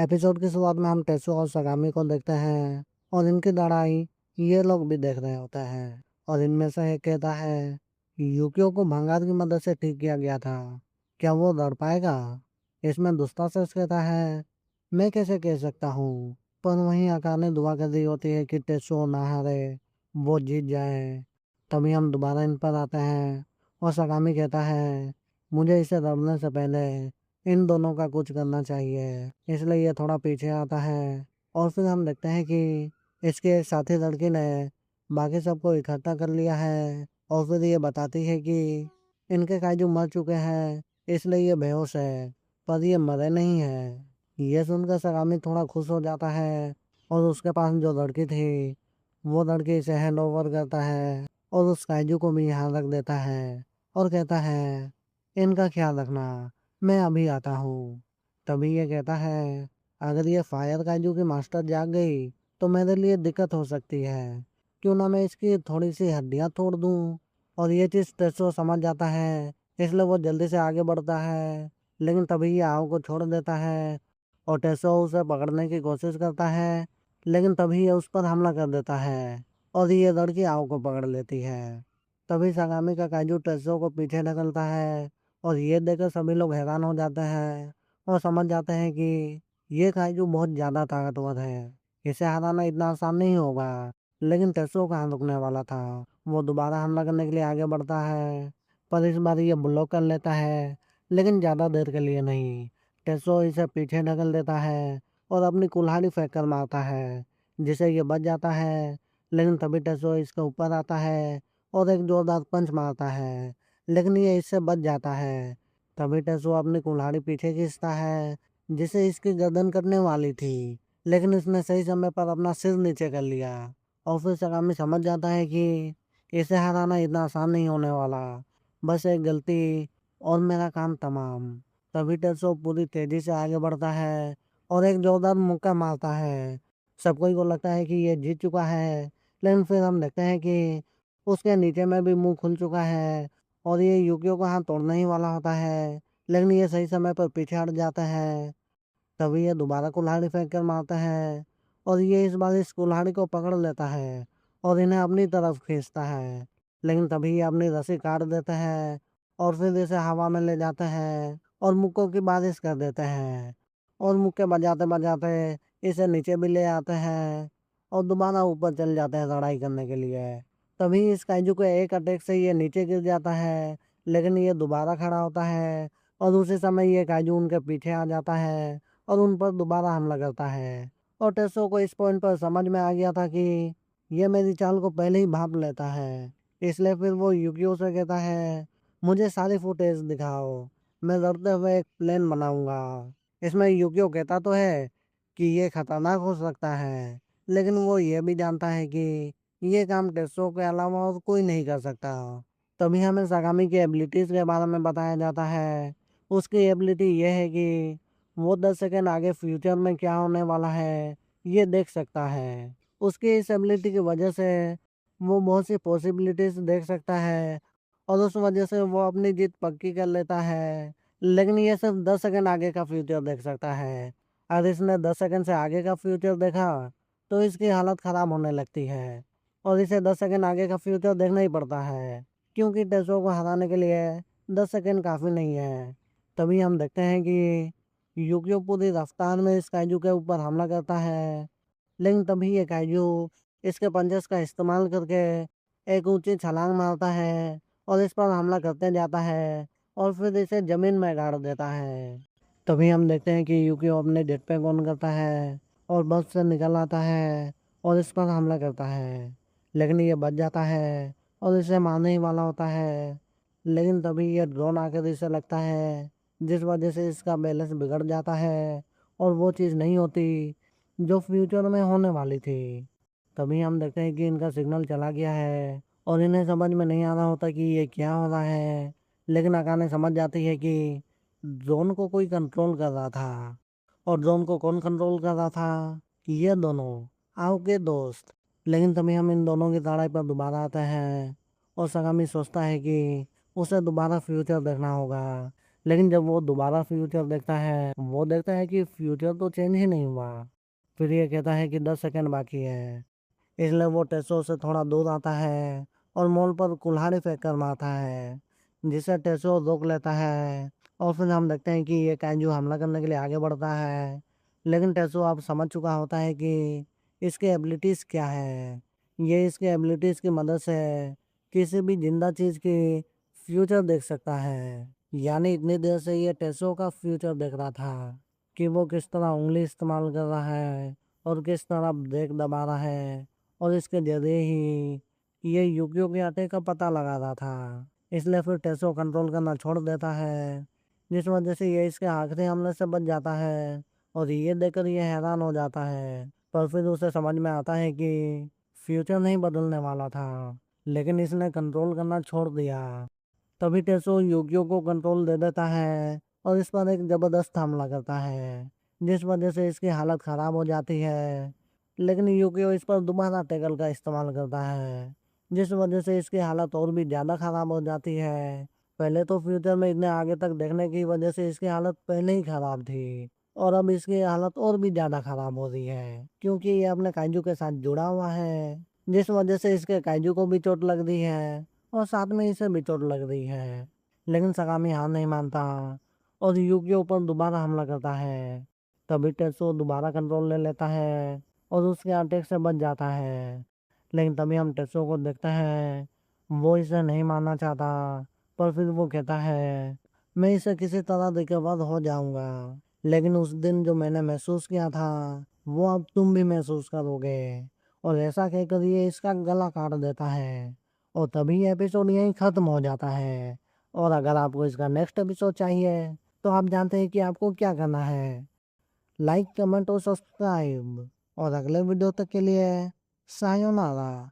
Episode की शुरुआत में हम टेसु और सगामी को देखते हैं और इनकी लड़ाई ये लोग भी देख रहे होते हैं। और इनमें से एक कहता है कि यूकियो को भंगार की मदद से ठीक किया गया था, क्या वो लड़ पाएगा? इसमें दुस्तासेस कहता है, मैं कैसे कह सकता हूँ। पर वहीं आकार ने दुआ कर दी होती है कि टेसु ना हारे, वो जीत जाए। तभी हम दोबारा इन पर आते हैं और सगामी कहता है, मुझे इसे लड़ने से पहले इन दोनों का कुछ करना चाहिए। इसलिए ये थोड़ा पीछे आता है और फिर हम देखते हैं कि इसके एक साथी लड़की ने बाकी सबको इकट्ठा कर लिया है और फिर ये बताती है कि इनके काजू मर चुके हैं, इसलिए ये बेहोश है, पर ये मरे नहीं है। ये सुनकर सगामी थोड़ा खुश हो जाता है और उसके पास जो लड़की थी वो लड़की इसे हैंड ओवर करता है और उस काजू को भी यहाँ रख देता है और कहता है, इनका ख्याल रखना, मैं अभी आता हूँ। तभी ये कहता है, अगर ये फायर काजू की मास्टर जाग गई तो मेरे लिए दिक्कत हो सकती है, क्यों ना मैं इसकी थोड़ी सी हड्डियाँ तोड़ दूँ। और ये चीज़ टेस्टो समझ जाता है, इसलिए वो जल्दी से आगे बढ़ता है। लेकिन तभी ये आओ को छोड़ देता है और टेस्टो उसे पकड़ने की कोशिश करता है, लेकिन तभी ये उस पर हमला कर देता है और ये लड़की आओ को पकड़ लेती है। तभी सगामी का काजू टेस्टो को पीछे ढकलता है और ये देखकर सभी लोग हैरान हो जाते हैं और समझ जाते हैं कि ये काजू बहुत ज़्यादा ताकतवर है, इसे हराना इतना आसान नहीं होगा। लेकिन टेस्टो कहाँ रुकने वाला था, वो दोबारा हमला करने के लिए आगे बढ़ता है, पर इस बार ये ब्लॉक कर लेता है, लेकिन ज़्यादा देर के लिए नहीं। टेस्टो इसे पीछे ढकल देता है और अपनी कुल्हाड़ी फेंक कर मारता है, जिसे ये बच जाता है। लेकिन तभी टेस्टो इसके ऊपर आता है और एक जोरदार पंच मारता है, लेकिन ये इससे बच जाता है। तभी टेसु अपनी कुल्हाड़ी पीछे खींचता है, जिसे इसकी गर्दन कटने वाली थी, लेकिन इसने सही समय पर अपना सिर नीचे कर लिया। और फिर सगामी समझ जाता है कि इसे हराना इतना आसान नहीं होने वाला, बस एक गलती और मेरा काम तमाम। तभी टेसु पूरी तेजी से आगे बढ़ता है और एक जोरदार मुक्का मारता है। सबको को लगता है कि ये जीत चुका है, लेकिन फिर हम देखते हैं कि उसके नीचे में भी मुंह खुल चुका है और ये युकियो को हाथ तोड़ने ही वाला होता है, लेकिन ये सही समय पर पीछे हट जाता है। तभी ये दोबारा कुल्हाड़ी फेंक कर मारता है और ये इस बार इस कुल्हाड़ी को पकड़ लेता है और इन्हें अपनी तरफ खींचता है। लेकिन तभी ये अपनी रस्सी काट देता है और फिर इसे हवा में ले जाते हैं और मुक्कों की बारिश कर देते हैं और मुक्के बजाते बजाते इसे नीचे भी ले आते हैं और दोबारा ऊपर चल जाते हैं लड़ाई करने के लिए। तभी इस काइजू के एक अटैक से ये नीचे गिर जाता है, लेकिन ये दोबारा खड़ा होता है और उसी समय ये काइजू उनके पीछे आ जाता है और उन पर दोबारा हमला करता है। और टेसो को इस पॉइंट पर समझ में आ गया था कि ये मेरी चाल को पहले ही भांप लेता है, इसलिए फिर वो युकियो से कहता है, मुझे सारी फुटेज दिखाओ, मैं लड़ते हुए एक प्लान बनाऊंगा। इसमें युकियो कहता तो है कि ये खतरनाक हो सकता है, लेकिन वो ये भी जानता है कि ये काम टेस्टो के अलावा और कोई नहीं कर सकता। तभी हमें सागामी की एबिलिटीज के बारे में बताया जाता है। उसकी एबिलिटी ये है कि वो 10 सेकंड आगे फ्यूचर में क्या होने वाला है ये देख सकता है। उसकी इस एबिलिटी की वजह से वो बहुत सी पॉसिबिलिटीज देख सकता है और उस वजह से वो अपनी जीत पक्की कर लेता है। लेकिन ये सिर्फ 10 सेकंड आगे का फ्यूचर देख सकता है। अगर इसने 10 सेकंड से आगे का फ्यूचर देखा तो इसकी हालत ख़राब होने लगती है और इसे 10 सेकंड आगे का फ्यूचर देखना ही पड़ता है, क्योंकि टेसो को हराने के लिए 10 सेकंड काफ़ी नहीं है। तभी हम देखते हैं कि यूकियो पूरी रफ्तार में इस काइजू के ऊपर हमला करता है, लेकिन तभी ये काइजू इसके पंजेस का इस्तेमाल करके एक ऊंची छलांग मारता है और इस पर हमला करते जाता है और फिर इसे जमीन में गाड़ देता है। तभी हम देखते हैं कि यूकियो अपने जेट पैक ऑन करता है और बस से निकल आता है और इस पर हमला करता है, लेकिन ये बच जाता है और इसे मारने ही वाला होता है। लेकिन तभी ये ड्रोन आकर इसे लगता है, जिस वजह से इसका बैलेंस बिगड़ जाता है और वो चीज़ नहीं होती जो फ्यूचर में होने वाली थी। तभी हम देखते हैं कि इनका सिग्नल चला गया है और इन्हें समझ में नहीं आ रहा होता कि ये क्या हो रहा है, लेकिन अकाने समझ जाती है कि ड्रोन को कोई कंट्रोल कर रहा था। और ड्रोन को कौन कंट्रोल कर रहा था? ये दोनों आओ के दोस्त। लेकिन तभी हम इन दोनों की लड़ाई पर दोबारा आते हैं और सगामी सोचता है कि उसे दोबारा फ्यूचर देखना होगा, लेकिन जब वो दोबारा फ्यूचर देखता है, वो देखता है कि फ्यूचर तो चेंज ही नहीं हुआ। फिर ये कहता है कि 10 सेकंड बाकी है। इसलिए वो टेसो से थोड़ा दूर आता है और मॉल पर कुल्हाड़ी फेंक कर मारता है, जिसे टेसो रोक लेता है। और फिर हम देखते हैं कि ये कांजू हमला करने के लिए आगे बढ़ता है। लेकिन टेसो अब समझ चुका होता है कि इसके एबिलिटीज़ क्या है। ये इसके एबिलिटीज़ की मदद से किसी भी जिंदा चीज़ की फ्यूचर देख सकता है। यानी इतनी देर से ये टेसो का फ्यूचर देख रहा था कि वो किस तरह उंगली इस्तेमाल कर रहा है और किस तरह ब्रेक दबा रहा है, और इसके जरिए ही ये यूकियो के आटे का पता लगा रहा था। इसलिए फिर टेसो कंट्रोल करना छोड़ देता है, जिस वजह से ये इसके आखिरी हमले से बच जाता है। और ये देखकर ये हैरान हो जाता है, पर फिर उसे समझ में आता है कि फ्यूचर नहीं बदलने वाला था, लेकिन इसने कंट्रोल करना छोड़ दिया। तभी टेसो यूकियो को कंट्रोल दे देता है और इस पर एक जबरदस्त हमला करता है, जिस वजह से इसकी हालत खराब हो जाती है। लेकिन यूकियो इस पर दोबारा टैकल का इस्तेमाल करता है, जिस वजह से इसकी हालत और भी ज़्यादा खराब हो जाती है। पहले तो फ्यूचर में इतने आगे तक देखने की वजह से इसकी हालत पहले ही खराब थी, और अब इसकी हालत और भी ज़्यादा खराब हो रही है, क्योंकि ये अपने काइजू के साथ जुड़ा हुआ है, जिस वजह से इसके काइजू को भी चोट लग रही है और साथ में इसे भी चोट लग रही है। लेकिन सगामी हार नहीं मानता और यूग के ऊपर दोबारा हमला करता है। तभी टेत्सुओ दोबारा कंट्रोल ले लेता है और उसके अटैक से बच जाता है। लेकिन तभी हम टेत्सुओ को देखते हैं, वो इसे नहीं मानना चाहता, पर फिर वो कहता है, मैं इसे किसी तरह रिकवर हो जाऊंगा। लेकिन उस दिन जो मैंने महसूस किया था, वो अब तुम भी महसूस करोगे। और ऐसा कहकर ये इसका गला काट देता है, और तभी एपिसोड यहीं ख़त्म हो जाता है। और अगर आपको इसका नेक्स्ट एपिसोड चाहिए, तो आप जानते हैं कि आपको क्या करना है। लाइक, कमेंट और सब्सक्राइब। और अगले वीडियो तक के लिए सायोनारा।